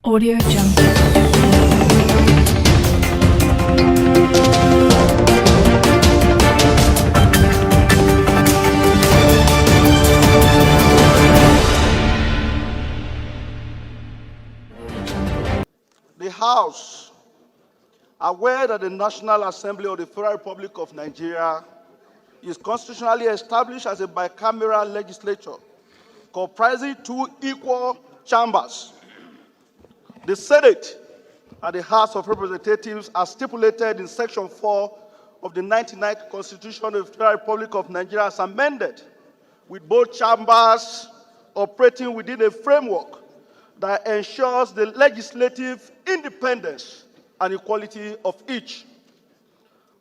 Audio Jungle. The House, aware that the National Assembly of the Federal Republic of Nigeria is constitutionally established as a bicameral legislature comprising two equal chambers, the Senate and the House of Representatives, as stipulated in Section 4 of the 99th Constitution of the Federal Republic of Nigeria as amended, with both chambers operating within a framework that ensures the legislative independence and equality of each.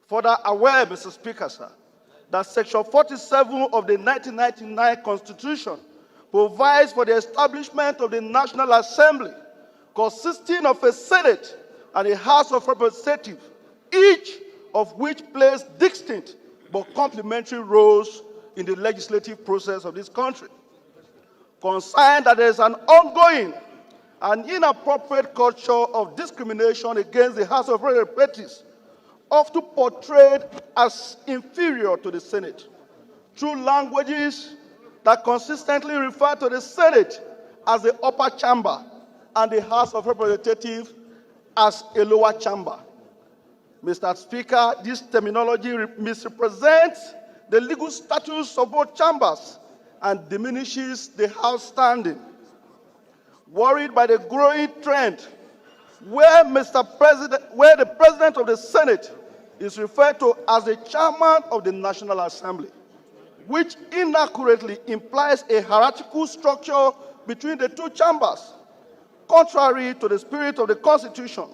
Further aware, Mr. Speaker, sir, that Section 47 of the 1999 Constitution provides for the establishment of the National Assembly consisting of a Senate and a House of Representatives, each of which plays distinct but complementary roles in the legislative process of this country. Concerned that there is an ongoing and inappropriate culture of discrimination against the House of Representatives, often portrayed as inferior to the Senate, through languages that consistently refer to the Senate as the upper chamber and the House of Representatives as a lower chamber. Mr. Speaker, this terminology misrepresents the legal status of both chambers and diminishes the House standing. Worried by the growing trend where the President of the Senate is referred to as the Chairman of the National Assembly, which inaccurately implies a hierarchical structure between the two chambers, contrary to the spirit of the Constitution,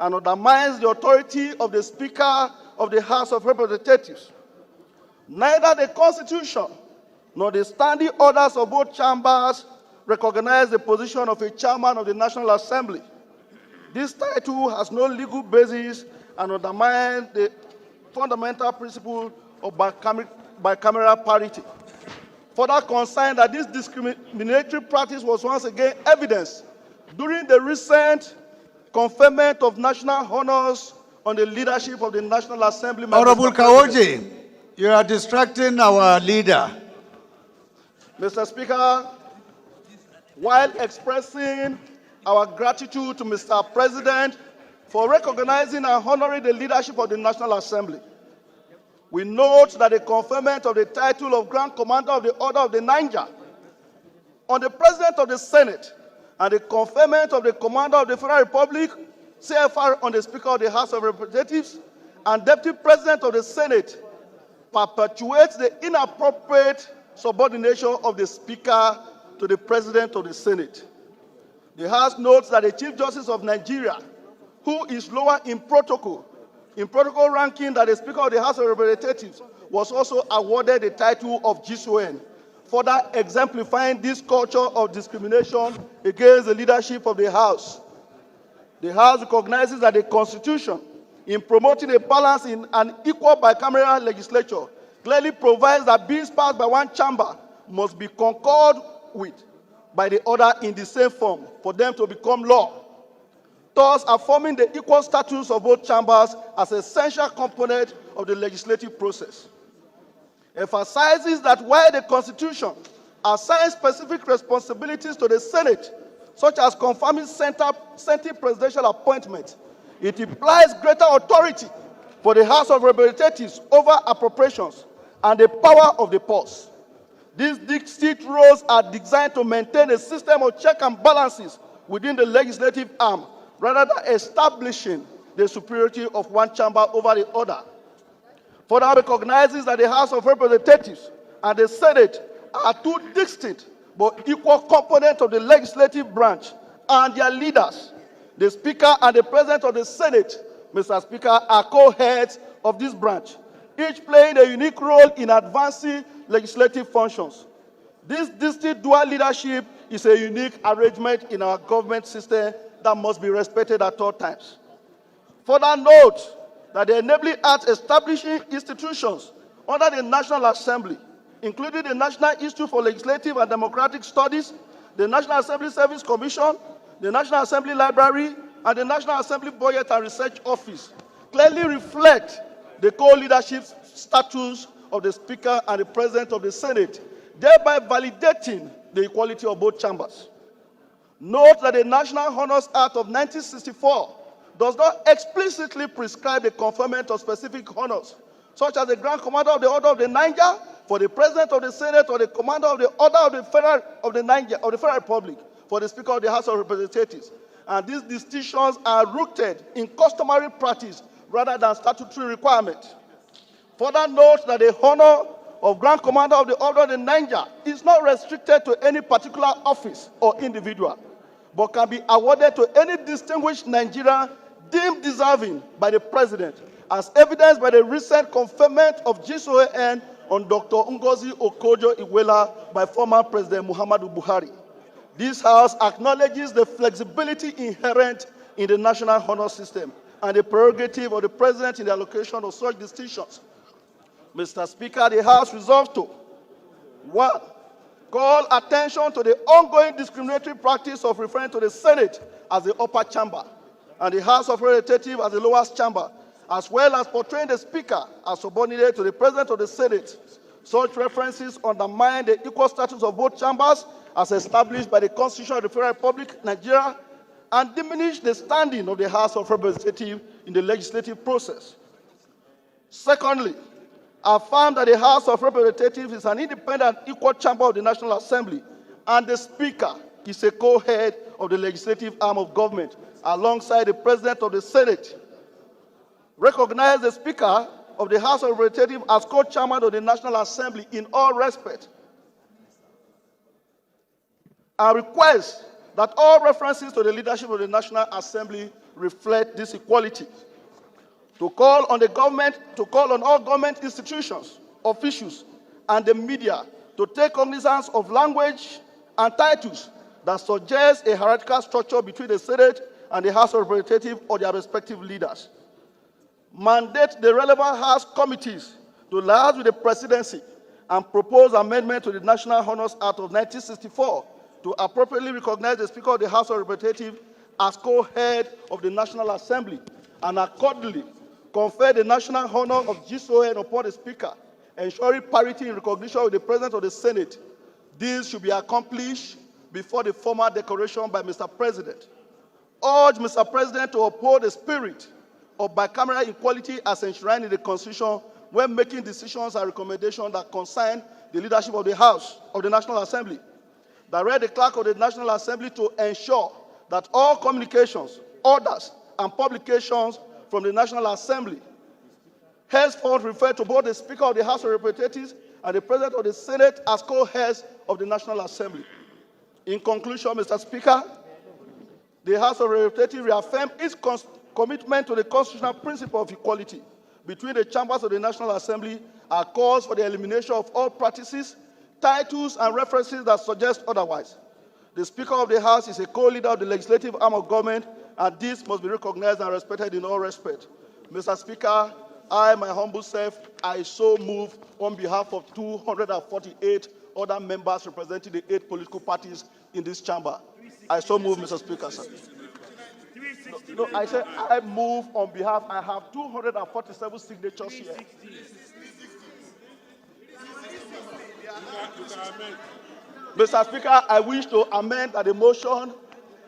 and undermines the authority of the Speaker of the House of Representatives. Neither the Constitution nor the standing orders of both chambers recognize the position of a chairman of the National Assembly. This title has no legal basis and undermines the fundamental principle of bicameral parity. Further concerned that this discriminatory practice was once again evidenced during the recent conferment of national honors on the leadership of the National Assembly. Honorable Kawoji, you are distracting our leader. Mr. Speaker, while expressing our gratitude to Mr. President for recognizing and honoring the leadership of the National Assembly, we note that the conferment of the title of Grand Commander of the Order of the Niger on the President of the Senate and the conferment of the Commander of the Federal Republic, CFR, on the Speaker of the House of Representatives and Deputy President of the Senate perpetuates the inappropriate subordination of the Speaker to the President of the Senate. The House notes that the Chief Justice of Nigeria, who is lower in protocol ranking than the Speaker of the House of Representatives, was also awarded the title of GSON, further exemplifying this culture of discrimination against the leadership of the House. The House recognizes that the Constitution, in promoting a balance in an equal bicameral legislature, clearly provides that bills passed by one chamber must be concurred with by the other in the same form for them to become law, thus affirming the equal status of both chambers as an essential component of the legislative process. Emphasizes that while the Constitution assigns specific responsibilities to the Senate, such as confirming Senate presidential appointment, it implies greater authority for the House of Representatives over appropriations and the power of the purse. These distinct roles are designed to maintain a system of check and balances within the legislative arm, rather than establishing the superiority of one chamber over the other. Further recognizes that the House of Representatives and the Senate are two distinct but equal components of the legislative branch, and their leaders, the Speaker and the President of the Senate, Mr. Speaker, are co-heads of this branch, each playing a unique role in advancing legislative functions. This distinct dual leadership is a unique arrangement in our government system that must be respected at all times. Further note that the Enabling Act establishing institutions under the National Assembly, including the National Institute for Legislative and Democratic Studies, the National Assembly Service Commission, the National Assembly Library, and the National Assembly Budget and Research Office clearly reflect the co-leadership status of the Speaker and the President of the Senate, thereby validating the equality of both chambers. Note that the National Honors Act of 1964 does not explicitly prescribe the conferment of specific honors, such as the Grand Commander of the Order of the Niger for the President of the Senate or the Commander of the Order of the Federal Republic for the Speaker of the House of Representatives. And these distinctions are rooted in customary practice rather than statutory requirement. Further note that the honor of Grand Commander of the Order of the Niger is not restricted to any particular office or individual, but can be awarded to any distinguished Nigerian deemed deserving by the President, as evidenced by the recent conferment of GSON on Dr. Ngozi Okonjo-Iweala by former President Muhammadu Buhari. This House acknowledges the flexibility inherent in the national honor system and the prerogative of the President in the allocation of such distinctions. Mr. Speaker, the House resolves to 1. Call attention to the ongoing discriminatory practice of referring to the Senate as the upper chamber and the House of Representatives as the lowest chamber, as well as portraying the Speaker as subordinate to the President of the Senate. Such references undermine the equal status of both chambers as established by the Constitution of the Federal Republic, Nigeria, and diminish the standing of the House of Representatives in the legislative process. Secondly, affirm that the House of Representatives is an independent equal chamber of the National Assembly, and the Speaker is a co-head of the legislative arm of government, alongside the President of the Senate. Recognize the Speaker of the House of Representatives as co-chairman of the National Assembly in all respect, and request that all references to the leadership of the National Assembly reflect this equality. To call on all government institutions, officials, and the media to take cognizance of language and titles that suggest a hierarchical structure between the Senate and the House of Representatives or their respective leaders. Mandate the relevant House committees to liaise with the Presidency and propose amendment to the National Honors Act of 1964 to appropriately recognize the Speaker of the House of Representatives as co-head of the National Assembly, and accordingly confer the national honor of GSON upon the Speaker, ensuring parity in recognition of the President of the Senate. This should be accomplished before the formal declaration by Mr. President. Urge Mr. President to uphold the spirit of bicameral equality as enshrined in the Constitution when making decisions and recommendations that concern the leadership of the House of the National Assembly. Direct the Clerk of the National Assembly to ensure that all communications, orders, and publications from the National Assembly henceforth refer to both the Speaker of the House of Representatives and the President of the Senate as co-heads of the National Assembly. In conclusion, Mr. Speaker, the House of Representatives reaffirmed its commitment to the constitutional principle of equality between the chambers of the National Assembly and calls for the elimination of all practices, titles, and references that suggest otherwise. The Speaker of the House is a co-leader of the legislative arm of government, and this must be recognized and respected in all respect. Mr. Speaker, I, my humble self, I so move on behalf of 248 other members representing the 8 political parties in this chamber. I so move, Mr. Speaker, sir. No, I said I move on behalf. I have 247 signatures here. Mr. Speaker, I wish to amend that the motion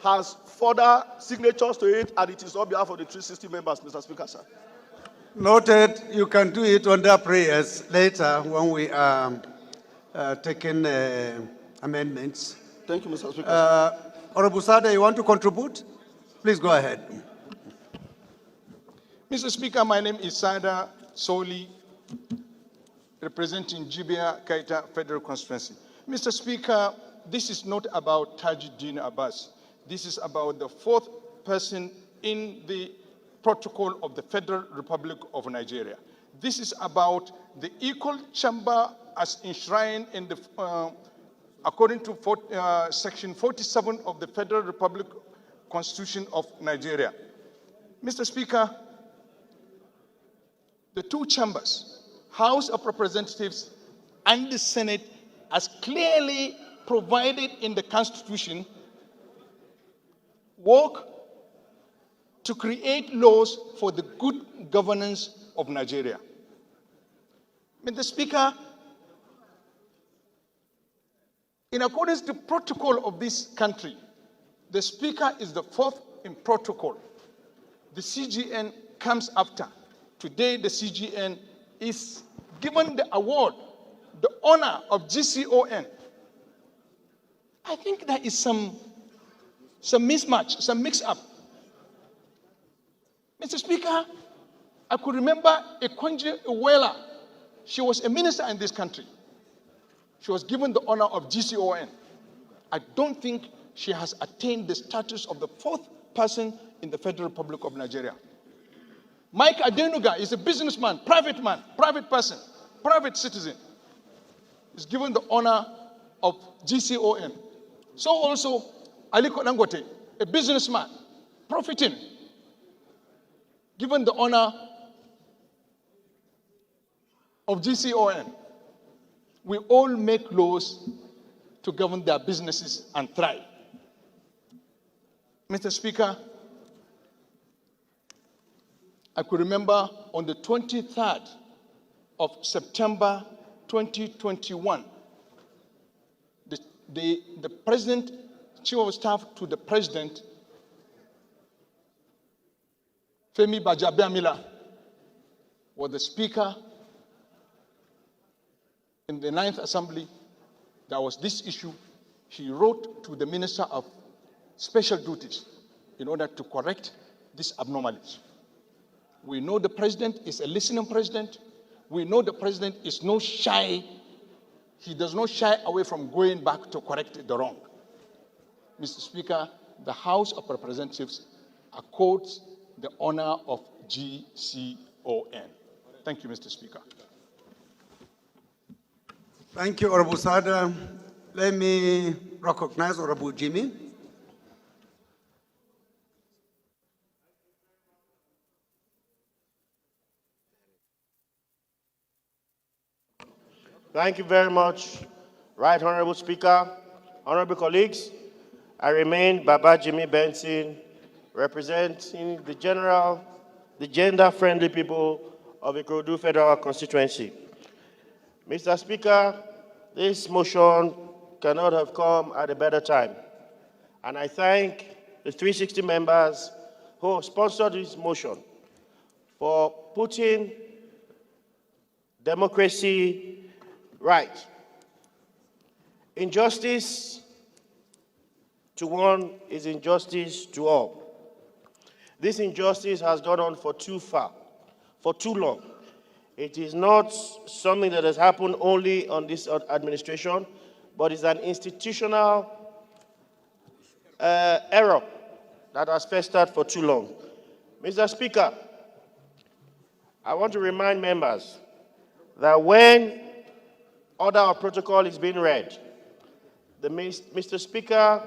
has further signatures to it, and it is on behalf of the 360 members, Mr. Speaker, sir. Noted. You can do it under prayers later when we are taking amendments. Thank you, Mr. Speaker. Honorable Sada, you want to contribute? Please go ahead. Mr. Speaker, my name is Sada Soli, representing Jibia Kaita Federal Constituency. Mr. Speaker, this is not about Tajuddin Abbas. This is about the 4th person in the protocol of the Federal Republic of Nigeria. This is about the equal chamber as enshrined in the, according to Section 47 of the Federal Republic Constitution of Nigeria. Mr. Speaker, the 2 chambers, House of Representatives and the Senate, as clearly provided in the Constitution, work to create laws for the good governance of Nigeria. Mr. Speaker, in accordance to the protocol of this country, the Speaker is the fourth in protocol. The CGN comes after. Today, the CGN is given the award, the honor of GCON. I think there is some mismatch, some mix-up. Mr. Speaker, I could remember Ekwenje Iweala. She was a minister in this country. She was given the honor of GCON. I don't think she has attained the status of the fourth person in the Federal Republic of Nigeria. Mike Adenuga is a businessman, private person, private citizen. Is given the honor of GCON. So also Aliko Dangote, a businessman, profiting, given the honor of GCON. We all make laws to govern their businesses and thrive. Mr. Speaker, I could remember on the 23rd of September 2021, the President, Chief of Staff to the President, Femi Bajabiamila, was the Speaker in the 9th Assembly. There was this issue. He wrote to the Minister of Special Duties in order to correct these abnormalities. We know the President is a listening President. We know the President is no shy. He does not shy away from going back to correct the wrong. Mr. Speaker, the House of Representatives accords the honor of GCON. Thank you, Mr. Speaker. Thank you, Honorable Sada. Let me recognize Honorable Jimmy. Thank you very much, Right Honorable Speaker, honorable colleagues. I remain Baba Jimmy Benson, representing the gender-friendly people of Ikorodu Federal Constituency. Mr. Speaker, this motion cannot have come at a better time. And I thank the 360 members who sponsored this motion for putting democracy right. Injustice to one is injustice to all. This injustice has gone on for too long. It is not something that has happened only on this administration, but it's an institutional error that has festered for too long. Mr. Speaker, I want to remind members that when order of protocol is being read, Mr. Speaker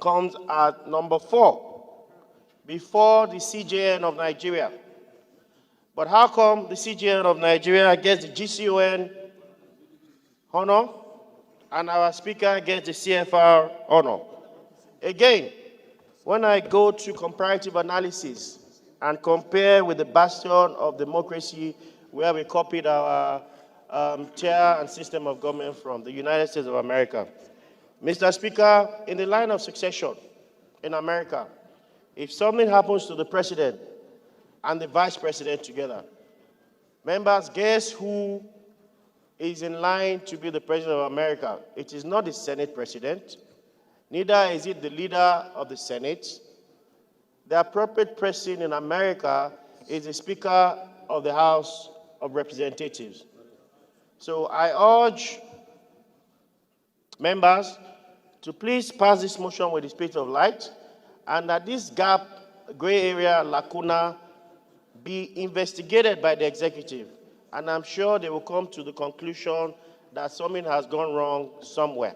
comes at number 4 before the CJN of Nigeria. But how come the CJN of Nigeria gets the GCON honor and our Speaker gets the CFR honor? Again, when I go to comparative analysis and compare with the bastion of democracy where we copied our tier and system of government from the United States of America, Mr. Speaker, in the line of succession in America, if something happens to the president and the vice president together, members, guess who is in line to be the president of America? It is not the Senate president, neither is it the leader of the Senate. The appropriate person in America is the Speaker of the House of Representatives. So I urge members to please pass this motion with the spirit of light, and that this gap, gray area, lacuna, be investigated by the executive. And I'm sure they will come to the conclusion that something has gone wrong somewhere.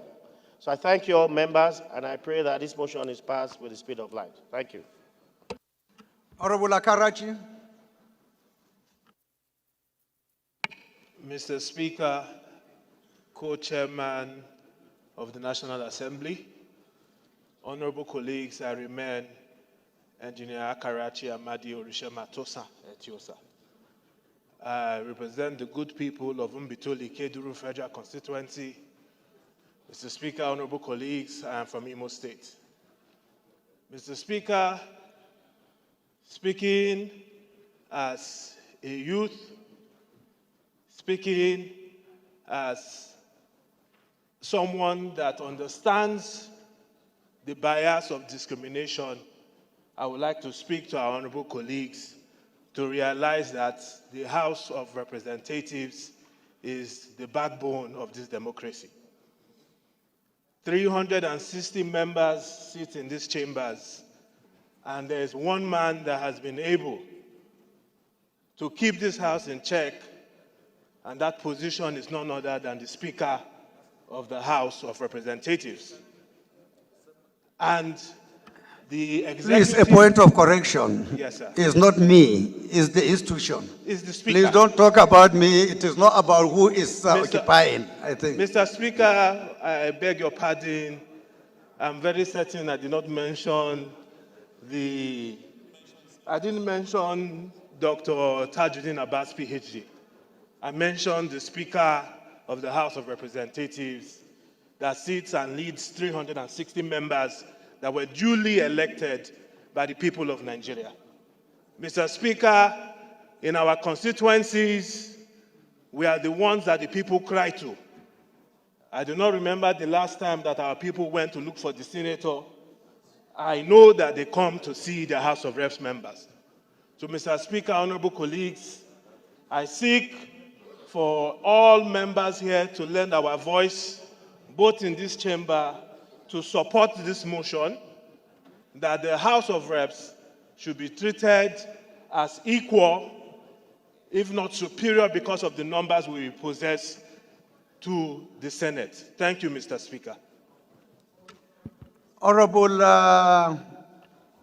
So I thank you all members, and I pray that this motion is passed with the spirit of light. Thank you. Honorable Akarachi. Mr. Speaker, co-chairman of the National Assembly, honorable colleagues, I remain Engineer Akarachi Amadi Orishema Tosa Etiosa. I represent the good people of Umbitoli Keduru Federal Constituency. Mr. Speaker, honorable colleagues, I am from Imo State. Mr. Speaker, speaking as a youth, speaking as someone that understands the bias of discrimination, I would like to speak to our honorable colleagues to realize that the House of Representatives is the backbone of this democracy. 360 members sit in these chambers, and there is one man that has been able to keep this House in check, and that position is none other than the Speaker of the House of Representatives. And the executive... Please, a point of correction. Yes, sir. It's not me, it's the institution. Is the Speaker. Please don't talk about me. It is not about who is occupying, I think. Mr. Speaker, I beg your pardon. I'm very certain I did not mention I didn't mention Dr. Tajuddin Abbas, PhD. I mentioned the Speaker of the House of Representatives that sits and leads 360 members that were duly elected by the people of Nigeria. Mr. Speaker, in our constituencies, we are the ones that the people cry to. I do not remember the last time that our people went to look for the senator. I know that they come to see the House of Reps members. So, Mr. Speaker, honorable colleagues, I seek for all members here to lend our voice, both in this chamber, to support this motion that the House of Reps should be treated as equal, if not superior, because of the numbers we possess to the Senate. Thank you, Mr. Speaker. Honorable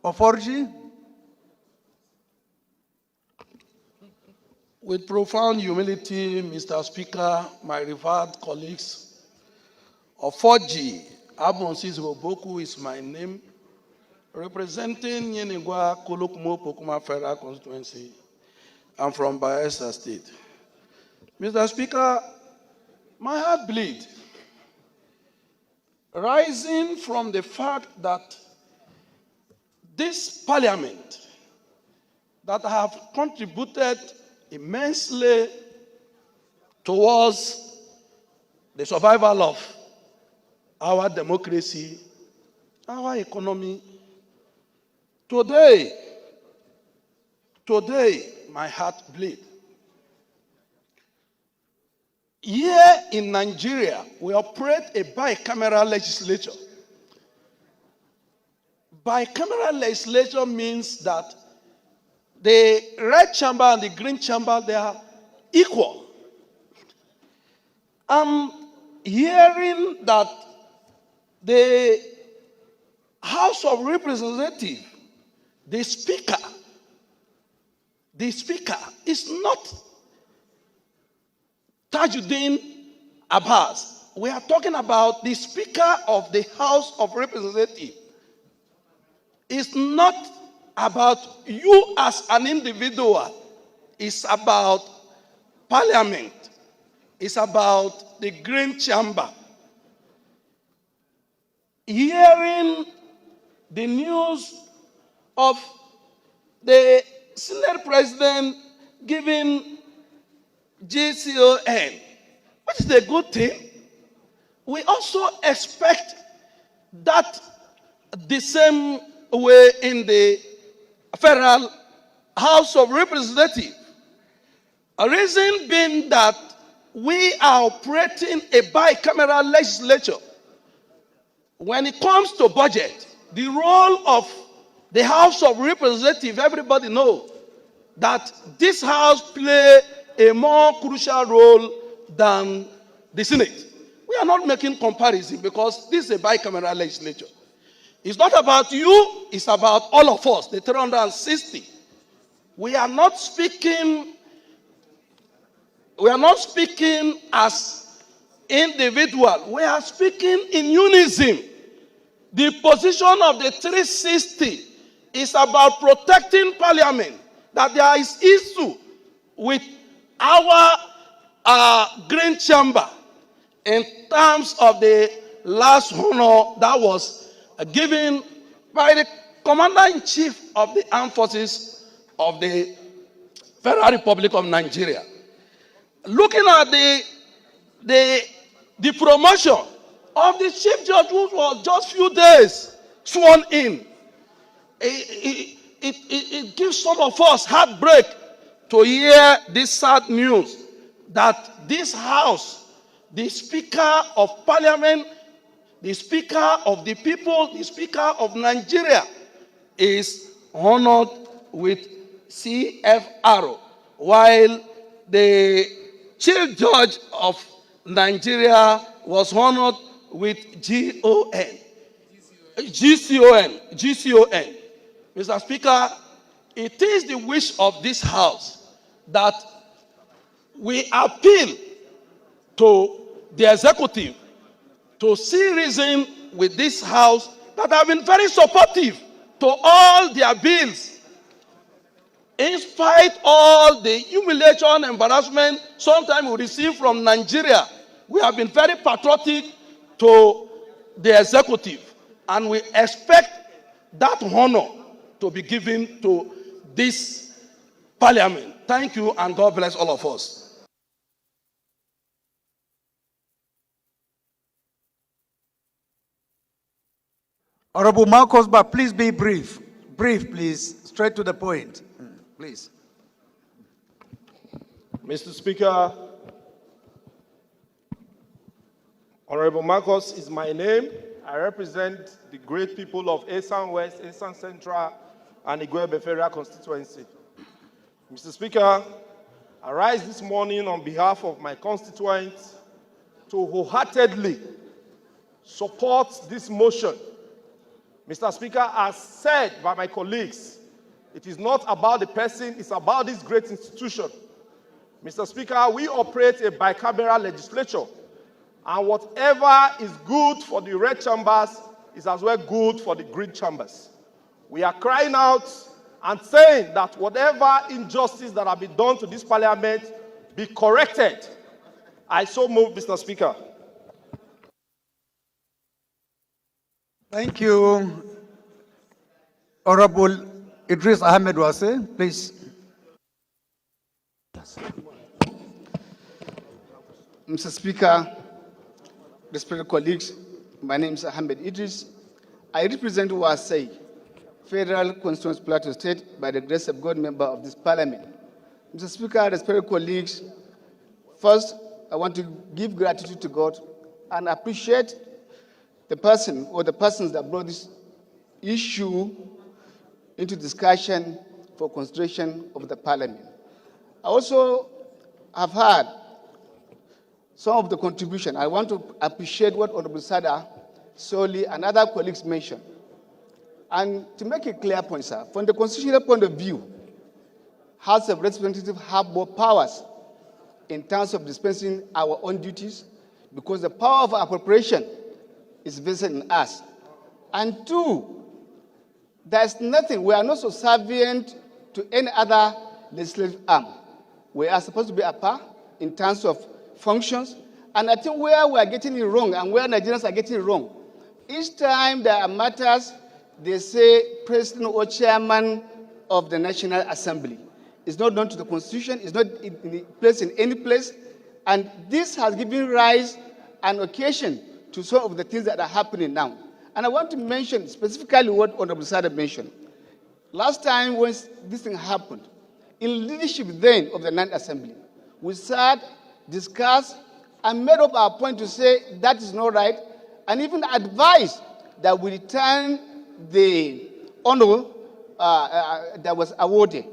Oforji. With profound humility, Mr. Speaker, my revered colleagues, Oforji Abbas Boku is my name, representing Yenigwa Kolokmo Pokuma Federal Constituency. I'm from Bayelsa State. Mr. Speaker, my heart bleeds, rising from the fact that this parliament that have contributed immensely towards the survival of our democracy, our economy. Today, my heart bleeds. Here in Nigeria, we operate a bicameral legislature. Bicameral legislature means that the red chamber and the green chamber, they are equal. I'm hearing that the House of Representatives, the Speaker is not Tajuddin Abbas. We are talking about the Speaker of the House of Representatives. It's not about you as an individual. It's about Parliament. It's about the Green Chamber. Hearing the news of the Senate President giving GCON, which is a good thing, we also expect that the same way in the Federal House of Representatives. A reason being that we are operating a bicameral legislature. When it comes to budget, the role of the House of Representatives, everybody knows that this House plays a more crucial role than the Senate. We are not making comparison because this is a bicameral legislature. It's not about you, it's about all of us, the 360. We are not speaking as individuals. We are speaking in unison. The position of the 360 is about protecting parliament, that there is issue with our green chamber in terms of the last honor that was given by the commander-in-chief of the armed forces of the Federal Republic of Nigeria. Looking at the promotion of the chief judge, who was just few days sworn in, it gives some of us heartbreak to hear this sad news that this house, the Speaker of Parliament, the Speaker of the people, the Speaker of Nigeria, is honored with CFR, while the Chief Judge of Nigeria was honored with GCON. Mr. Speaker, it is the wish of this House that we appeal to the executive to see reason with this House that have been very supportive to all their bills. In spite of all the humiliation, embarrassment sometimes we receive from Nigeria, we have been very patriotic to the executive, and we expect that honor to be given to this parliament. Thank you, and God bless all of us. Honorable Marcos, but please be brief. Brief, please. Straight to the point. Please. Mr. Speaker, Honorable Marcos is my name. I represent the great people of Esan West, Esan Central, and Igwebe Federal Constituency. Mr. Speaker, I rise this morning on behalf of my constituents to wholeheartedly support this motion. Mr. Speaker, as said by my colleagues, it is not about the person, it's about this great institution. Mr. Speaker, we operate a bicameral legislature, and whatever is good for the red chambers is as well good for the green chambers. We are crying out and saying that whatever injustice that have been done to this parliament be corrected. I so move, Mr. Speaker. Thank you. Honorable Idris Ahmed Wase, please. Mr. Speaker, respected colleagues, my name is Ahmed Idris. I represent Wasai, Federal Constituency Plateau State, by the grace of God, member of this parliament. Mr. Speaker, respected colleagues, first, I want to give gratitude to God and appreciate the person or the persons that brought this issue into discussion for consideration of the parliament. I also have heard some of the contribution. I want to appreciate what Honorable Sada, Soli, and other colleagues mentioned. And to make a clear point, sir, from the constitutional point of view, House of Representatives have more powers in terms of dispensing our own duties, because the power of appropriation is vested in us. And two, there's nothing, we are not subservient to any other legislative arm. We are supposed to be a par in terms of functions. And I think where we are getting it wrong and where Nigerians are getting it wrong, each time there are matters, they say president or chairman of the National Assembly. It's not done to the Constitution, it's not placed in any place. And this has given rise and occasion to some of the things that are happening now. And I want to mention specifically what Honorable Sada mentioned. Last time when this thing happened, in leadership then of the Ninth Assembly, we sat, discussed, and made up our point to say that is not right, and even advised that we return the honor that was awarded.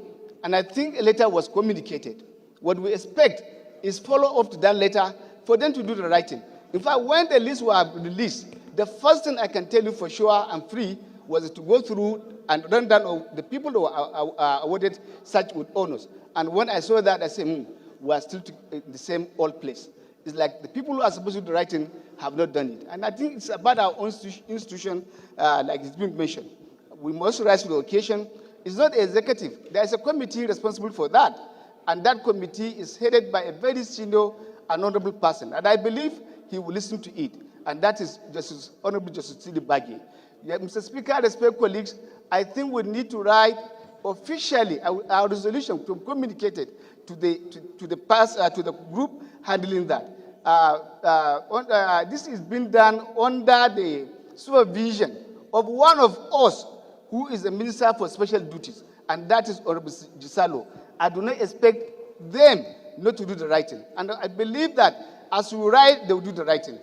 And I think a letter was communicated. What we expect is follow up to that letter for them to do the right thing. In fact, when the list was released, the first thing I can tell you for sure and free was to go through and run down the people who were awarded such with honors. And when I saw that, I said, we are still in the same old place. It's like the people who are supposed to do the right thing have not done it. And I think it's about our own institution, like it's been mentioned. We must rise to the occasion. It's not the executive. There is a committee responsible for that. And that committee is headed by a very senior and honorable person. And I believe he will listen to it. And that is Justice, Honorable Justice Tili Bagi. Yeah, Mr. Speaker, respect colleagues, I think we need to write officially our resolution to communicate it to the group handling that. This is being done under the supervision of one of us who is the Minister for Special Duties, and that is Honorable Gisalo. I do not expect them not to do the right thing. And I believe that as we write, they will do the right thing.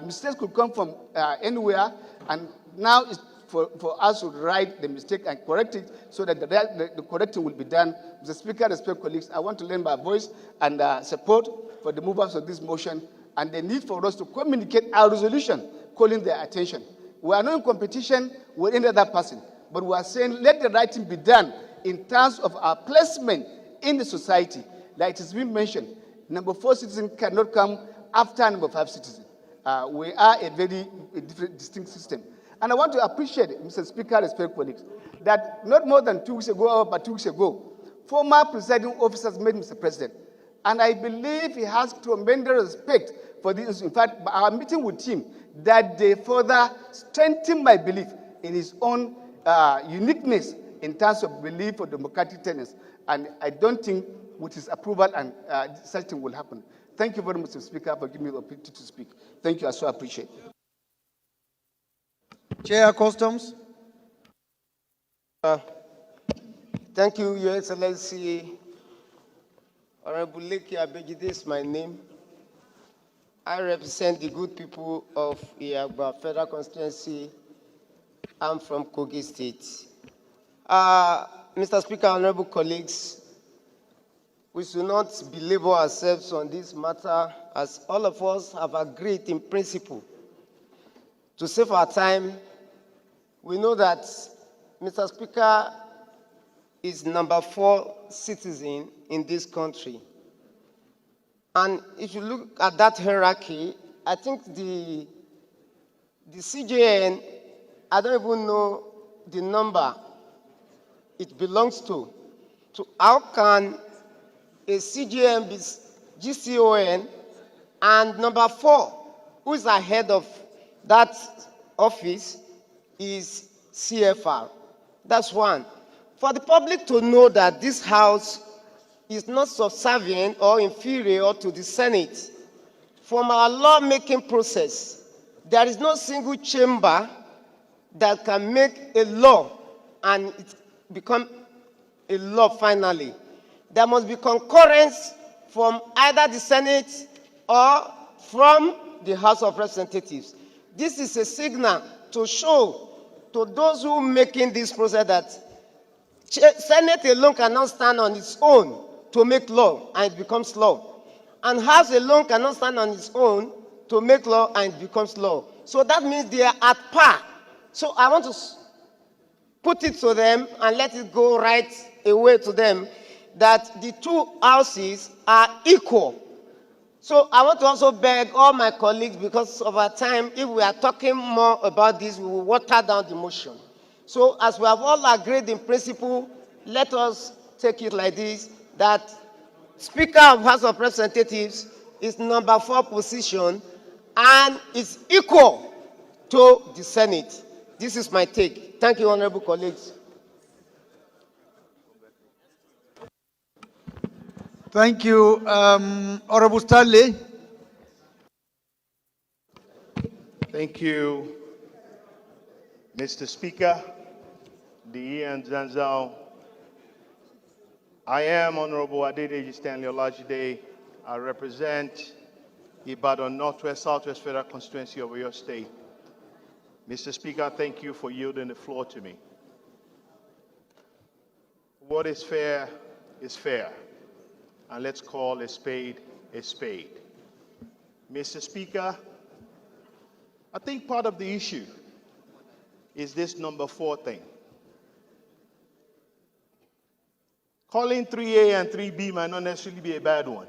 Mistakes could come from anywhere, and now it's for us to write the mistake and correct it so that the correcting will be done. Mr. Speaker, respect colleagues, I want to lend my voice and support for the movers of this motion and the need for us to communicate our resolution, calling their attention. We are not in competition with any other person, but we are saying let the right thing be done in terms of our placement in the society. Like it has been mentioned, number 4 citizen cannot come after number 5 citizen. We are a very different, distinct system. And I want to appreciate, Mr. Speaker, respect colleagues, that not more than 2 weeks ago, but 2 weeks ago, former presiding officers met Mr. President. And I believe he has tremendous respect for this. In fact, our meeting with him, that they further strengthened my belief in his own uniqueness in terms of belief for democratic tenets. And I don't think with his approval and such thing will happen. Thank you very much, Mr. Speaker, for giving me the opportunity to speak. Thank you, I so appreciate it. Chair Customs. Thank you, Your Excellency. Honorable Leki Abejide is my name. I represent the good people of Iyagba Federal Constituency. I'm from Kogi State. Mr. Speaker, honorable colleagues, we should not belabor ourselves on this matter, as all of us have agreed in principle. To save our time, we know that Mr. Speaker is number 4 citizen in this country. And if you look at that hierarchy, I think the CJN, I don't even know the number it belongs to. So how can a CJN be GCON and number 4, who is ahead of that office, is CFR? That's one. For the public to know that this House is not subservient or inferior to the Senate, from our lawmaking process, there is no single chamber that can make a law and it become a law finally. There must be concurrence from either the Senate or from the House of Representatives. This is a signal to show to those who are making this process that Senate alone cannot stand on its own to make law and it becomes law. And House alone cannot stand on its own to make law and it becomes law. So that means they are at par. So I want to put it to them and let it go right away to them that the two houses are equal. So I want to also beg all my colleagues, because of our time, if we are talking more about this, we will water down the motion. So as we have all agreed in principle, let us take it like this, that Speaker of House of Representatives is number 4 position and is equal to the Senate. This is my take. Thank you, honorable colleagues. Thank you. Honorable Stanley. Thank you, Mr. Speaker, the and Zanzao. I am Honorable Adedeji Stanley Olajide. I represent Ibadan Northwest Southwest Federal Constituency of your state. Mr. Speaker, thank you for yielding the floor to me. What is fair is fair, and let's call a spade a spade. Mr. Speaker, I think part of the issue is this number 4 thing. Calling 3A and 3B might not necessarily be a bad one.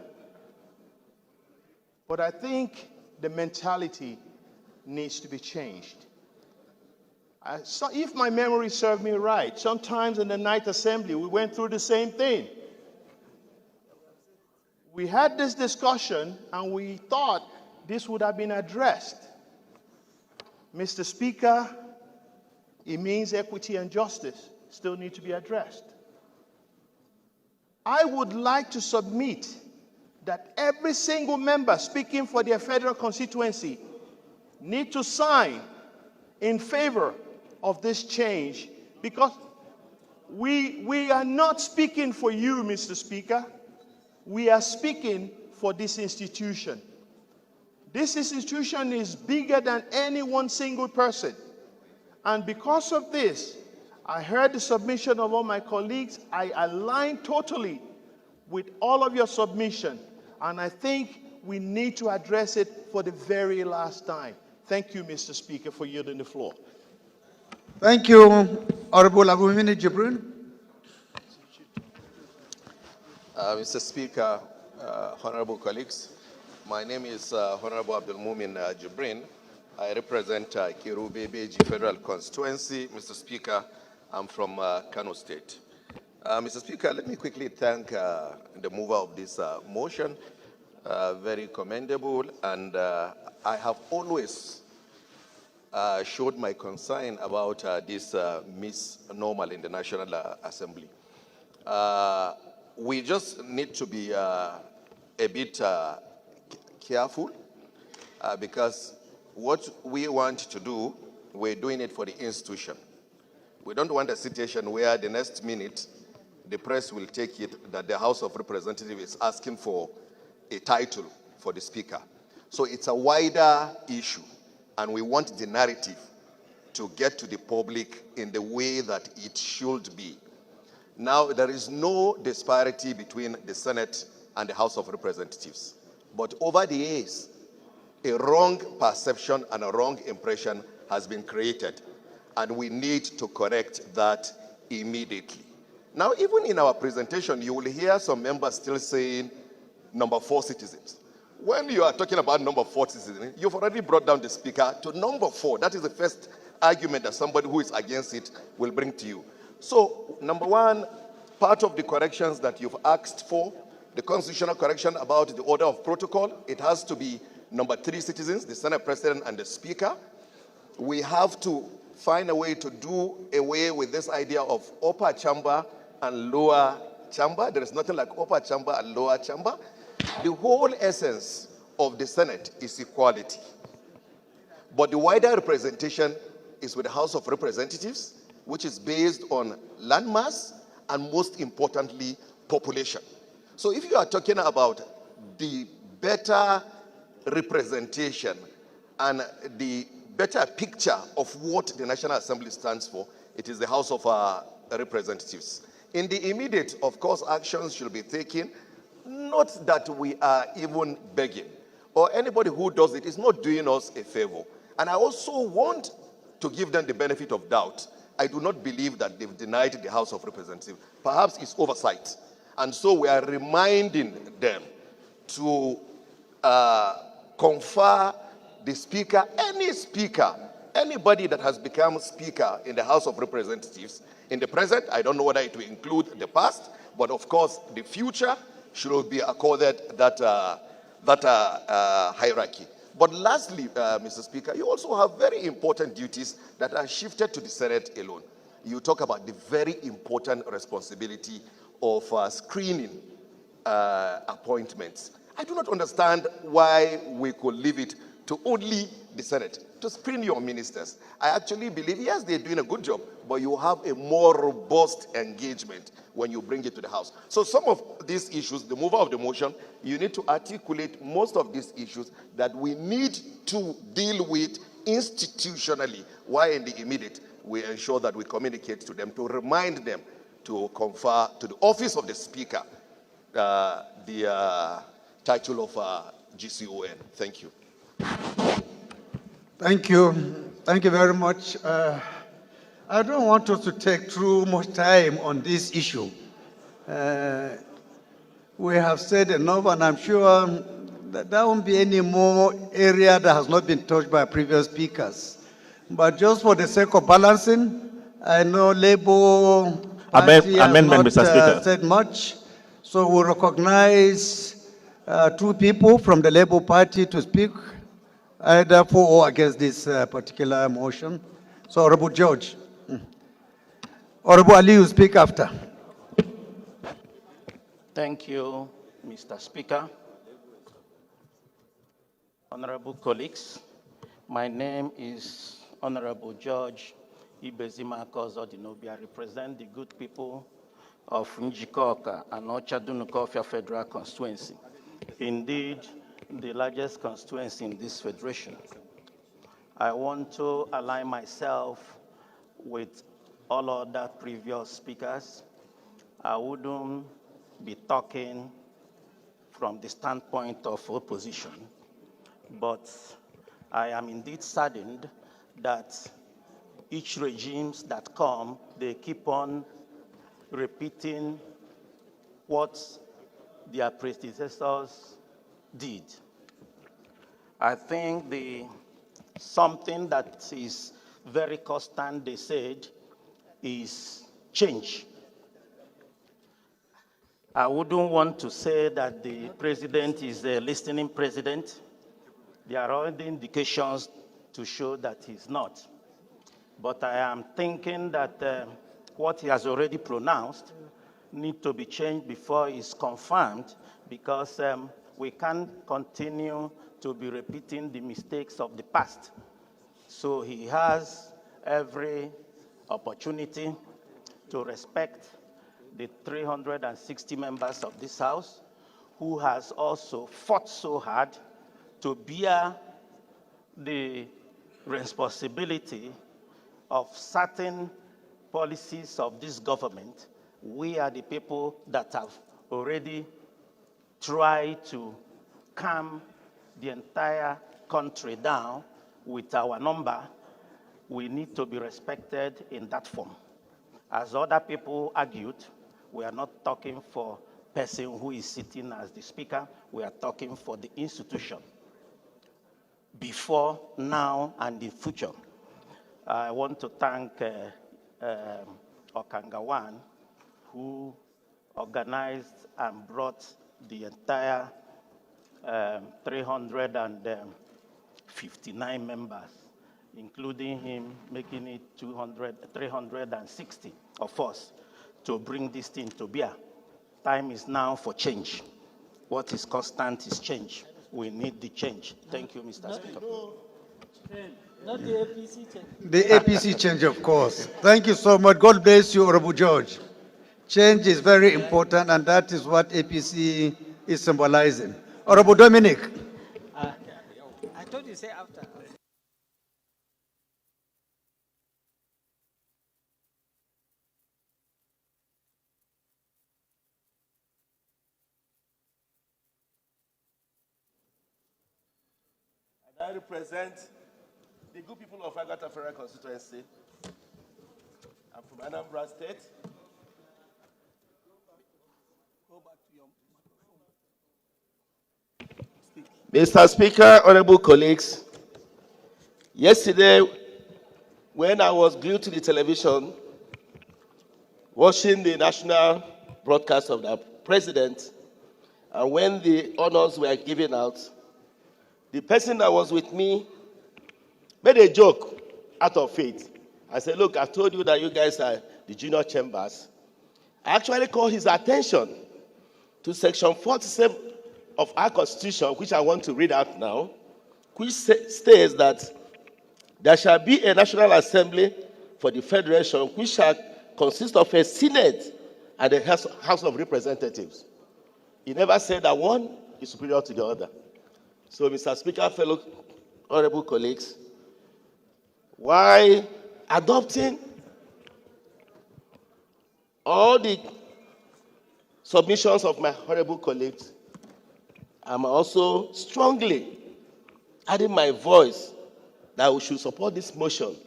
But I think the mentality needs to be changed. So if my memory serves me right, sometimes in the night assembly, we went through the same thing. We had this discussion and we thought this would have been addressed. Mr. Speaker, it means equity and justice still need to be addressed. I would like to submit that every single member speaking for their federal constituency need to sign in favor of this change, because we are not speaking for you, Mr. Speaker. We are speaking for this institution. This institution is bigger than any one single person. And because of this, I heard the submission of all my colleagues. I align totally with all of your submission. And I think we need to address it for the very last time. Thank you, Mr. Speaker, for yielding the floor. Thank you, Honorable Abumini Jibrin. Mr. Speaker, honorable colleagues, my name is Honorable Abdulmumin Jibrin. I represent Kiru-Bebeji Federal Constituency. Mr. Speaker, I'm from Kano State. Mr. Speaker, let me quickly thank the mover of this motion. Very commendable, and I have always showed my concern about this misnomer in the National Assembly. We just need to be a bit careful because what we want to do, we're doing it for the institution. We don't want a situation where the next minute the press will take it that the House of Representatives is asking for a title for the Speaker. So it's a wider issue, and we want the narrative to get to the public in the way that it should be. Now, there is no disparity between the Senate and the House of Representatives. But over the years, a wrong perception and a wrong impression has been created, and we need to correct that immediately. Now, even in our presentation, you will hear some members still saying number 4 citizens. When you are talking about number 4 citizens, you've already brought down the Speaker to number 4. That is the first argument that somebody who is against it will bring to you. So, number 1, part of the corrections that you've asked for, the constitutional correction about the order of protocol, it has to be number 3 citizens, the Senate President and the Speaker. We have to find a way to do away with this idea of upper chamber and lower chamber. There is nothing like upper chamber and lower chamber. The whole essence of the Senate is equality. But the wider representation is with the House of Representatives, which is based on landmass and, most importantly, population. So if you are talking about the better representation and the better picture of what the National Assembly stands for, it is the House of Representatives. In the immediate, of course, actions should be taken. Not that we are even begging, or anybody who does it is not doing us a favor. And I also want to give them the benefit of doubt. I do not believe that they've denied the House of Representatives. Perhaps it's oversight. And so we are reminding them to confer the Speaker, any Speaker, anybody that has become Speaker in the House of Representatives. In the present, I don't know whether it will include the past, but of course the future should be accorded that hierarchy. But lastly, Mr. Speaker, you also have very important duties that are shifted to the Senate alone. You talk about the very important responsibility of screening appointments. I do not understand why we could leave it to only the Senate to screen your ministers. I actually believe, yes, they're doing a good job, but you have a more robust engagement when you bring it to the House. So some of these issues, the mover of the motion, you need to articulate most of these issues that we need to deal with institutionally, while in the immediate, we ensure that we communicate to them to remind them to confer to the office of the Speaker the title of GCON. Thank you. Thank you. Thank you very much. I don't want us to take too much time on this issue. We have said enough, and I'm sure there won't be any more area that has not been touched by previous speakers. But just for the sake of balancing, I know Labour Party has Amendment, not Mr. Speaker. said much, so we'll recognize 2 people from the Labour Party to speak, either for or against this particular motion. So, Honorable George. Honorable Ali, you speak after. Thank you, Mr. Speaker. Honorable colleagues, my name is Honorable George Ibezima Kozodinobi. I represent the good people of Njikoka and Ochadunukofia Federal Constituency. Indeed, the largest constituency in this federation. I want to align myself with all other previous speakers. I wouldn't be talking from the standpoint of opposition, but I am indeed saddened that each regimes that come, they keep on repeating what their predecessors did. I think something that is very constant, they said, is change. I wouldn't want to say that the president is a listening president. There are already indications to show that he's not. But I am thinking that what he has already pronounced needs to be changed before it's confirmed, because we can't continue to be repeating the mistakes of the past. So he has every opportunity to respect the 360 members of this House, who has also fought so hard to bear the responsibility of certain policies of this government. We are the people that have already tried to calm the entire country down with our number. We need to be respected in that form. As other people argued, we are not talking for a person who is sitting as the speaker. We are talking for the institution, before, now, and in future. I want to thank Okangawan, who organized and brought the entire 359 members, including him, making it 360 of us, to bring this thing to bear. Time is now for change. What is constant is change. We need the change. Thank you, Mr. Speaker. Not the APC change. The APC change, of course. Thank you so much. God bless you, Honorable George. Change is very important, and that is what APC is symbolizing. Honorable Dominic. I thought you say after. I represent the good people of Agata Federal Constituency. I'm from Anambra State. Mr. Speaker, honorable colleagues, yesterday when I was glued to the television watching the national broadcast of the president, and when the honors were given out, the person that was with me made a joke out of faith. I said, look, I told you that you guys are the junior chambers. I actually called his attention to section 47 of our constitution, which I want to read out now, which states that there shall be a National Assembly for the Federation, which shall consist of a Senate and a House of Representatives. He never said that one is superior to the other. So, Mr. Speaker, fellow honorable colleagues, while adopting all the submissions of my honorable colleagues, I'm also strongly adding my voice that we should support this motion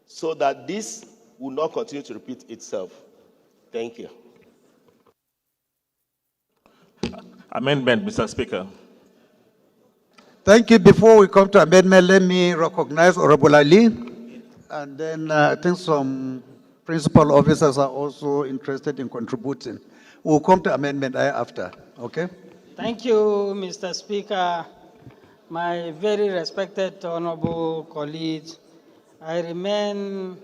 so that this will not continue to repeat itself. Thank you. Amendment, Mr. Speaker. Thank you. Before we come to amendment, let me recognize Honorable Ali. And then I think some principal officers are also interested in contributing. We'll come to amendment after, okay? Thank you, Mr. Speaker. My very respected honorable colleagues, I remain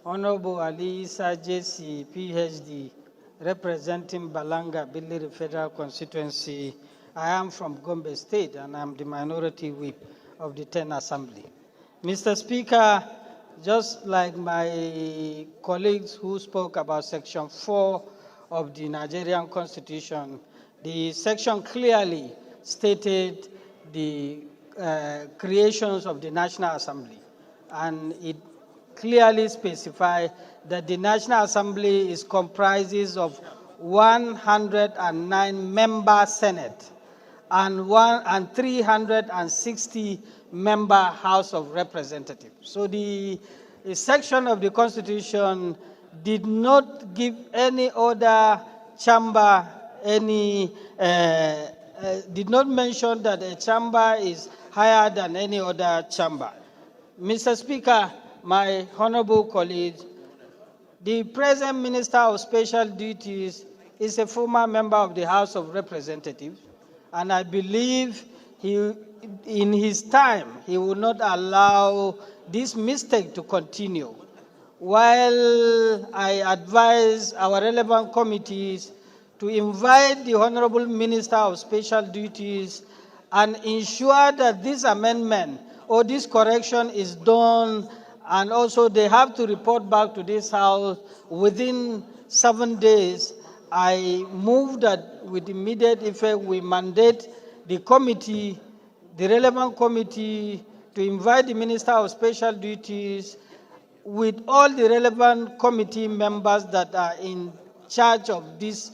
Honorable Ali Issa JC, PhD, representing Balanga Billiri Federal Constituency. I am from Gombe State and I'm the minority whip of the 10th Assembly. Mr. Speaker, just like my colleagues who spoke about Section 4 of the Nigerian Constitution, the section clearly stated the creations of the National Assembly, and it clearly specifies that the National Assembly is comprises of 109 member Senate and 360 member House of Representatives. So the section of the Constitution did not give any other chamber did not mention that a chamber is higher than any other chamber. Mr. Speaker, my honorable colleagues, the present Minister of Special Duties is a former member of the House of Representatives, and I believe in his time, he will not allow this mistake to continue. While I advise our relevant committees to invite the Honorable Minister of Special Duties and ensure that this amendment or this correction is done, and also they have to report back to this House within 7 days, I move that with immediate effect we mandate the committee, the relevant committee, to invite the Minister of Special Duties with all the relevant committee members that are in charge of this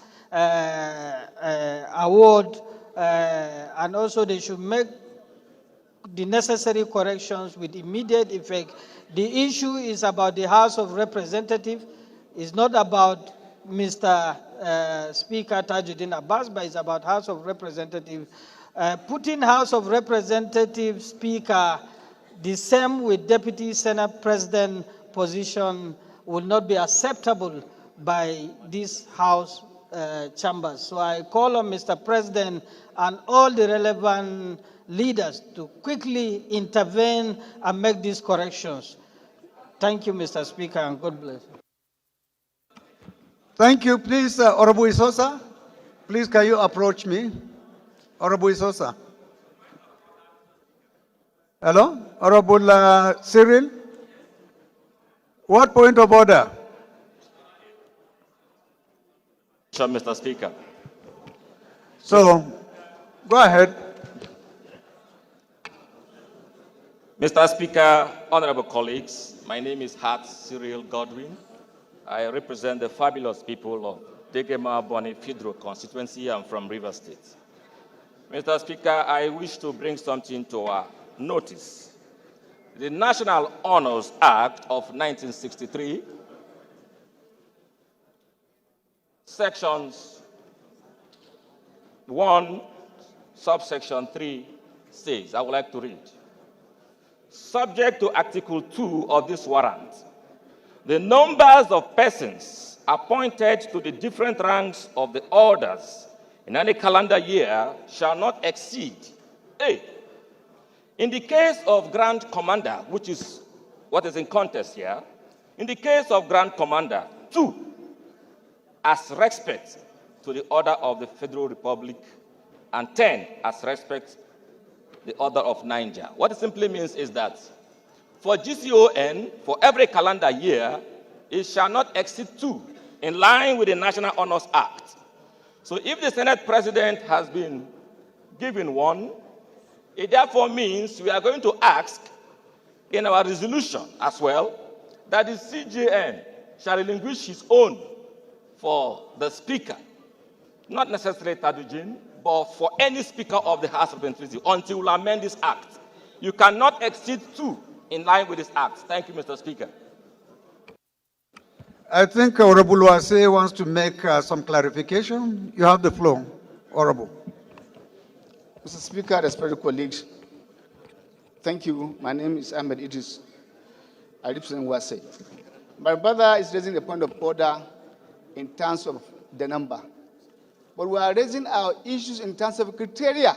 award, and also they should make the necessary corrections with immediate effect. The issue is about the House of Representatives. It's not about Mr. Speaker Tajuddin Abbas, but it's about House of Representatives. Putting House of Representatives Speaker the same with Deputy Senate President position will not be acceptable by this House chambers. So I call on Mr. President and all the relevant leaders to quickly intervene and make these corrections. Thank you, Mr. Speaker, and God bless. Thank you. Please, Honorable Isosa, please can you approach me? Honorable Isosa. Hello? Honorable Cyril? What point of order? Mr. Speaker. So, go ahead. Mr. Speaker, honorable colleagues, my name is Hart Cyril Godwin. I represent the fabulous people of Degema Boni Fidro constituency. I'm from Rivers State. Mr. Speaker, I wish to bring something to our notice. The National Honors Act of 1963, sections 1, subsection 3 says, I would like to read. Subject to Article 2 of this warrant, the numbers of persons appointed to the different ranks of the orders in any calendar year shall not exceed A. In the case of Grand Commander, which is what is in contest here, in the case of Grand Commander, 2, as respect to the order of the Federal Republic, and 10 as respect the order of Niger. What it simply means is that for GCON, for every calendar year, it shall not exceed 2, in line with the National Honors Act. So if the Senate President has been given 1, it therefore means we are going to ask in our resolution as well that the CJN shall relinquish his own for the Speaker, not necessarily Tajuddin, but for any Speaker of the House of Representatives until we amend this act. You cannot exceed 2 in line with this act. Thank you, Mr. Speaker. I think Honorable Wase wants to make some clarification. You have the floor, Honorable. Mr. Speaker, respected colleagues, Thank you. My name is Ahmed Idris. I represent Wasay. My brother is raising a point of order in terms of the number. But we are raising our issues in terms of criteria.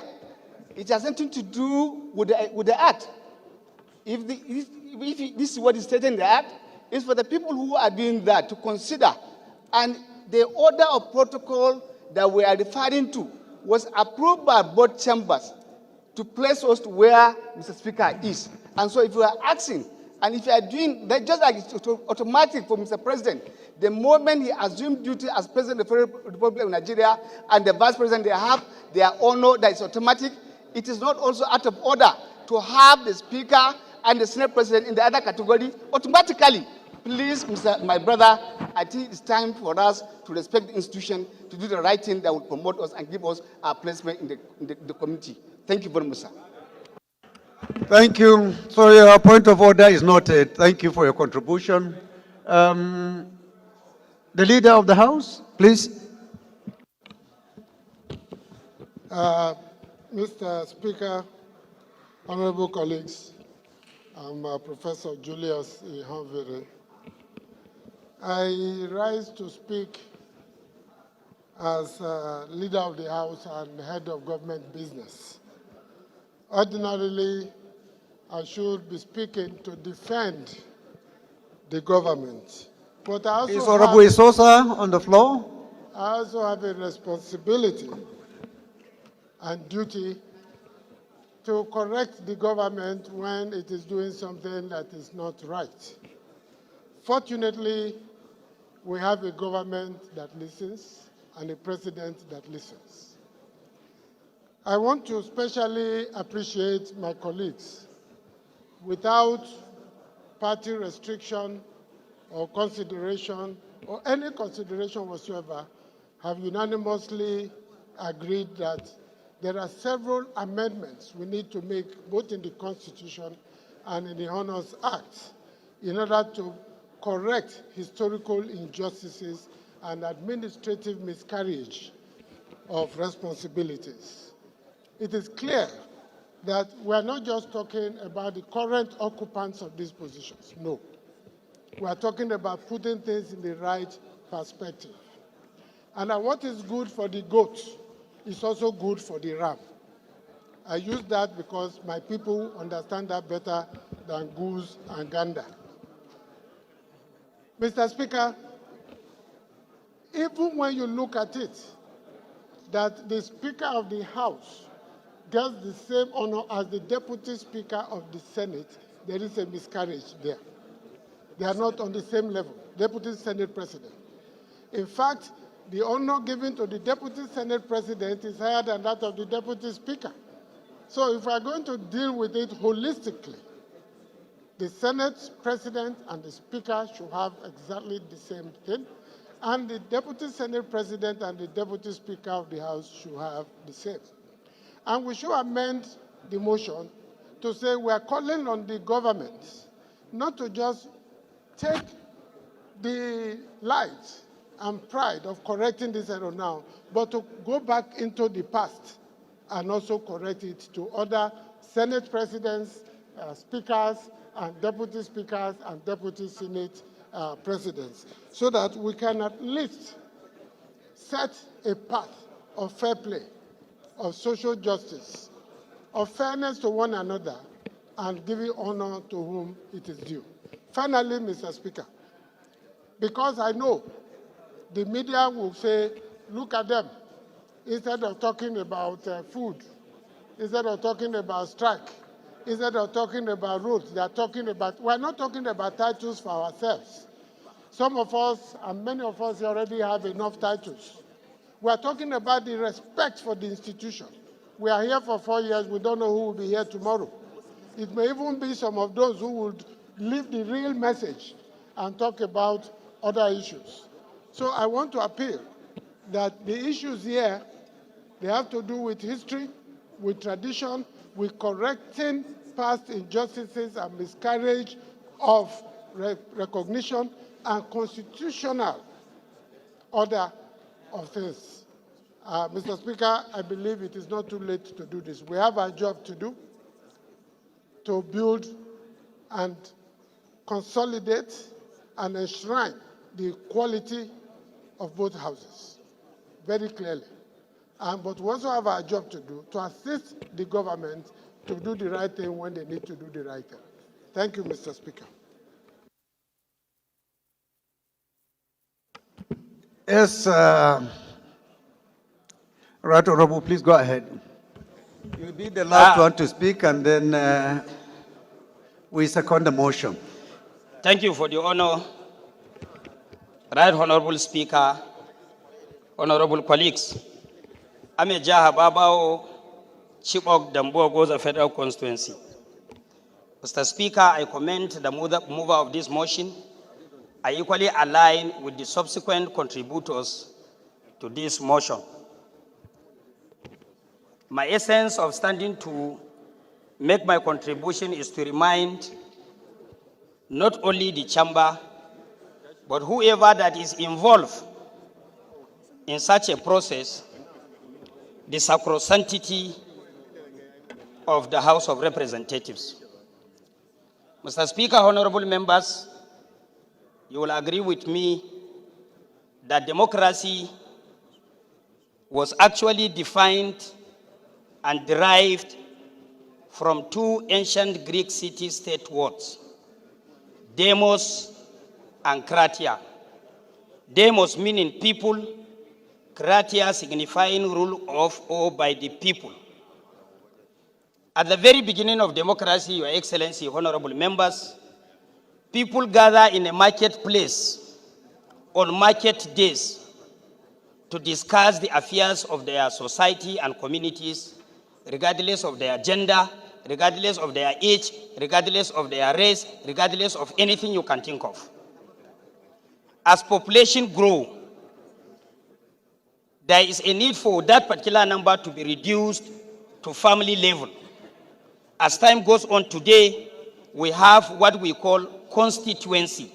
It has nothing to do with the act. If this is what is stated in the act, it's for the people who are doing that to consider. And the order of protocol that we are referring to was approved by both chambers to place us to where Mr. Speaker is. And so if you are asking, and if you are doing that, just like it's automatic for Mr. President, the moment he assumed duty as President of the Federal Republic of Nigeria and the Vice President, they have their honor, that is automatic. It is not also out of order to have the Speaker and the Senate President in the other category automatically. Please, my brother, I think it's time for us to respect the institution, to do the right thing that will promote us and give us our placement in the community. Thank you very much, sir. Thank you. So your point of order is noted. Thank you for your contribution. The Leader of the House, please. Mr. Speaker, honorable colleagues, I'm Professor Julius Ihanvere. I rise to speak as Leader of the House and Head of Government Business. Ordinarily, I should be speaking to defend the government. But I also Is Honorable Isosa on the floor? I also have a responsibility and duty to correct the government when it is doing something that is not right. Fortunately, we have a government that listens and a president that listens. I want to especially appreciate my colleagues. Without party restriction or consideration, or any consideration whatsoever, have unanimously agreed that there are several amendments we need to make both in the Constitution and in the Honors Act in order to correct historical injustices and administrative miscarriage of responsibilities. It is clear that we are not just talking about the current occupants of these positions. No. We are talking about putting things in the right perspective. And what is good for the goat is also good for the ram. I use that because my people understand that better than goose and gander. Mr. Speaker, even when you look at it, that the Speaker of the House gets the same honor as the Deputy Speaker of the Senate, there is a miscarriage there. They are not on the same level, Deputy Senate President. In fact, the honor given to the Deputy Senate President is higher than that of the Deputy Speaker. So if we are going to deal with it holistically, the Senate President and the Speaker should have exactly the same thing, and the Deputy Senate President and the Deputy Speaker of the House should have the same. And we should amend the motion to say we are calling on the government not to just take the light and pride of correcting this error now, but to go back into the past and also correct it to other Senate presidents, speakers, and deputy speakers and deputy Senate presidents, so that we can at least set a path of fair play, of social justice, of fairness to one another, and giving honor to whom it is due. Finally, Mr. Speaker, because I know the media will say, look at them, instead of talking about food, instead of talking about strike, instead of talking about roads, they are talking about, we're not talking about titles for ourselves. Some of us, and many of us already have enough titles. We're talking about the respect for the institution. We are here for 4 years, we don't know who will be here tomorrow. It may even be some of those who would leave the real message and talk about other issues. So I want to appeal that the issues here, they have to do with history, with tradition, with correcting past injustices and miscarriage of recognition and constitutional order of things. Mr. Speaker, I believe it is not too late to do this. We have our job to do. to build and consolidate and enshrine the equality of both houses, very clearly. But we also have our job to do to assist the government to do the right thing when they need to do the right thing. Thank you, Mr. Speaker. Yes, Right Honorable, please go ahead. You'll be the last one to speak, and then we second the motion. Thank you for the honor, Right Honorable Speaker, honorable colleagues. I'm a Jaha Babao, Chibok Dambo Goza Federal Constituency. Mr. Speaker, I commend the mover of this motion. I equally align with the subsequent contributors to this motion. My essence of standing to make my contribution is to remind not only the chamber, but whoever that is involved in such a process, the sacrosanctity of the House of Representatives. Mr. Speaker, honorable members, you will agree with me that democracy was actually defined and derived from two ancient Greek city-state words, demos and kratia. Demos meaning people, kratia signifying rule of or by the people. At the very beginning of democracy, Your Excellency, honorable members, people gather in a marketplace on market days to discuss the affairs of their society and communities, regardless of their gender, regardless of their age, regardless of their race, regardless of anything you can think of. As population grows, there is a need for that particular number to be reduced to family level. As time goes on today, we have what we call constituency.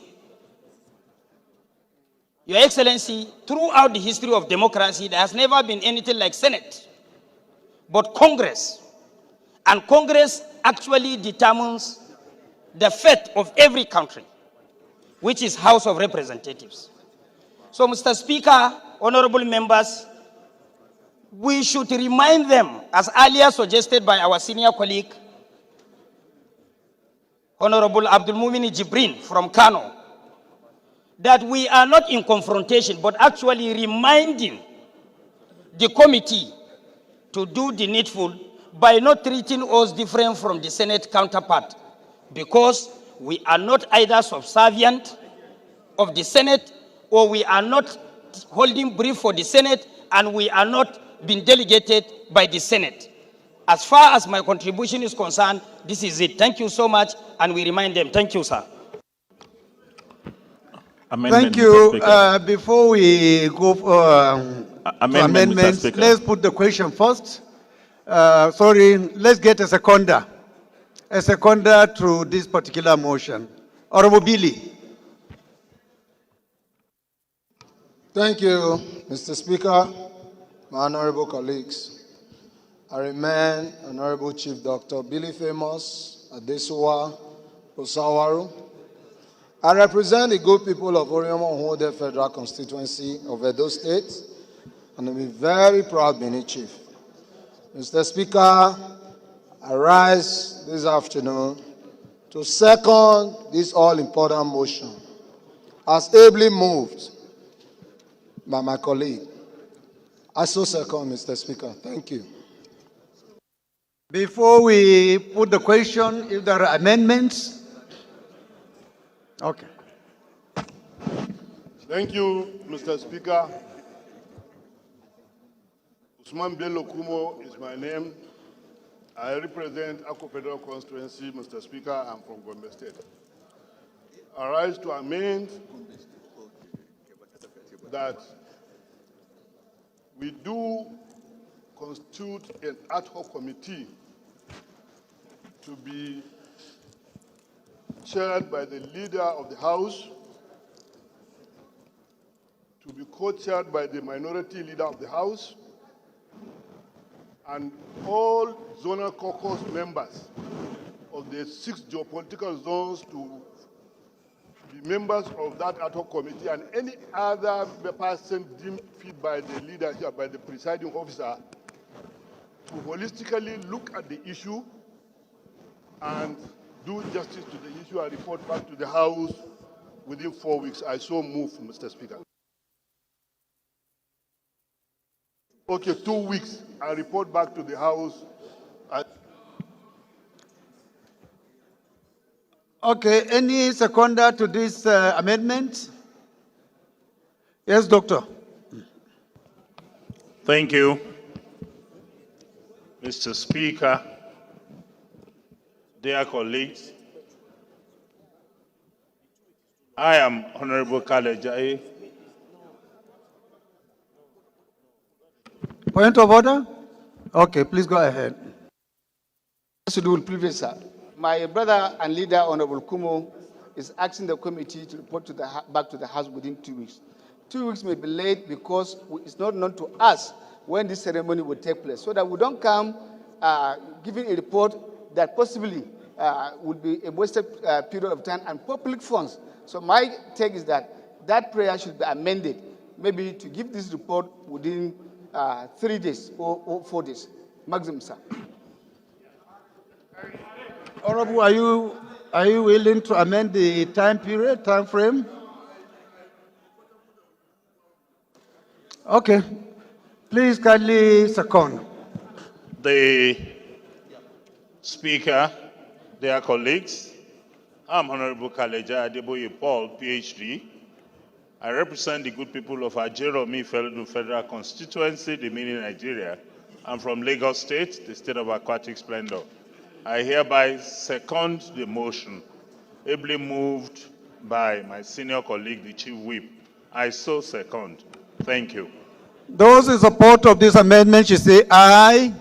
Your Excellency, throughout the history of democracy, there has never been anything like Senate, but Congress. And Congress actually determines the fate of every country, which is House of Representatives. So, Mr. Speaker, honorable members, we should remind them, as earlier suggested by our senior colleague, Honorable Abdul Mumini Jibrin from Kano, that we are not in confrontation, but actually reminding the committee to do the needful by not treating us different from the Senate counterpart, because we are not either subservient of the Senate, or we are not holding brief for the Senate, and we are not being delegated by the Senate. As far as my contribution is concerned, this is it. Thank you so much, and we remind them. Thank you, sir. Thank you. Before we go to amendments, let's put the question first. Let's get a seconder to this particular motion. Honorable Billy. Thank you, Mr. Speaker, my honorable colleagues. I remain Honorable Chief Dr. Billy Famous Adesuwa Osawaru. I represent the good people of Oriomo-Hode Federal Constituency of Edo State, and I'm a very proud Bini Chief. Mr. Speaker, I rise this afternoon to second this all-important motion as ably moved by my colleague. I so second, Mr. Speaker. Thank you. Before we put the question, if there are amendments. Okay. Thank you, Mr. Speaker. Usman Bello Kumo is my name. I represent Akko Federal Constituency, Mr. Speaker. I'm from Gombe State. I rise to amend that we do constitute an ad hoc committee to be chaired by the leader of the House, to be co-chaired by the minority leader of the House, and all zonal caucus members of the 6 geopolitical zones to be members of that ad hoc committee, and any other person deemed fit by the leadership, by the presiding officer, to holistically look at the issue and do justice to the issue and report back to the House within 4 weeks. I so move, Mr. Speaker. Okay, 2 weeks. I report back to the House. Okay, any seconder to this amendment? Yes, Doctor. Thank you, Mr. Speaker. Dear colleagues, I am Honorable Kalejai. Point of order? Okay, please go ahead. My brother and leader, Honorable Kumo, is asking the committee to report back to the House within 2 weeks. 2 weeks may be late because it's not known to us when this ceremony will take place, so that we don't come giving a report that possibly would be a wasted period of time and public funds. So my take is that that prayer should be amended, maybe to give this report within 3 days or 4 days, maximum, sir. Honorable, are you willing to amend the time frame? Okay. Please kindly second. The Speaker, dear colleagues, I'm Honorable Kaleja Adeboye Paul, PhD. I represent the good people of Ajeromi Federal Constituency, the mini Nigeria. I'm from Lagos State, the state of aquatic splendor. I hereby second the motion, ably moved by my senior colleague, the Chief Whip. I so second. Thank you. Those in support of this amendment should say aye.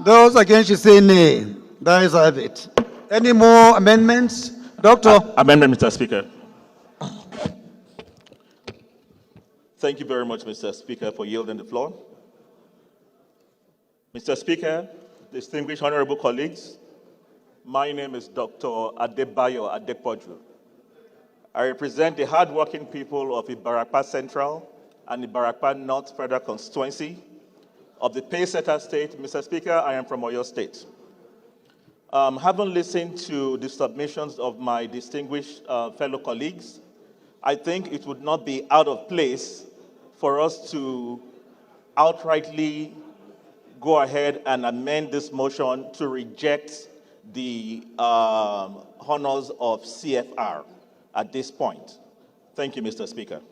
Those against should say nay. That is have it. Any more amendments? Doctor? Amendment, Mr. Speaker. Thank you very much, Mr. Speaker, for yielding the floor. Mr. Speaker, distinguished honorable colleagues, my name is Dr. Adebayo Adepoju. I represent the hardworking people of Ibarapa Central and Ibarapa North Federal Constituency of the Paysetter State. Mr. Speaker, I am from Oyo State. Having listened to the submissions of my distinguished fellow colleagues, I think it would not be out of place for us to outrightly go ahead and amend this motion to reject the honors of CFR at this point. Thank you, Mr. Speaker.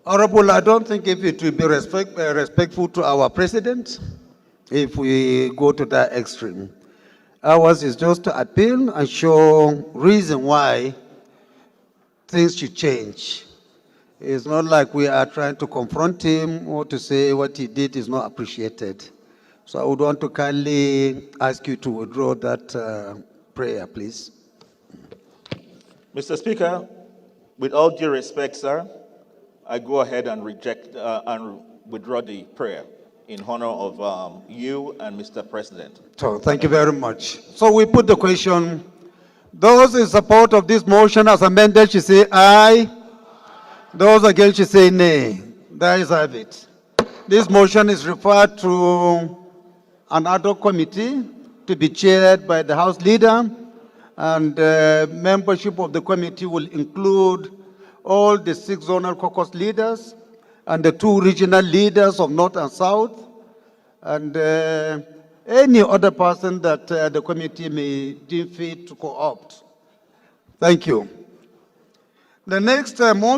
Honorable, I don't think if it will be respectful to our president if we go to that extreme. Ours is just to appeal and show reason why things should change. It's not like we are trying to confront him or to say what he did is not appreciated. So I would want to kindly ask you to withdraw that prayer, please. Mr. Speaker, with all due respect, sir, I go ahead and reject and withdraw the prayer in honor of you and Mr. President. So thank you very much. So we put the question. Those in support of this motion as amended should say aye. Those against should say nay. There is have it. This motion is referred to an ad hoc committee to be chaired by the House Leader, and membership of the committee will include all the 6 zonal caucus leaders and the 2 regional leaders of North and South, and any other person that the committee may deem fit to co-opt. Thank you. The next motion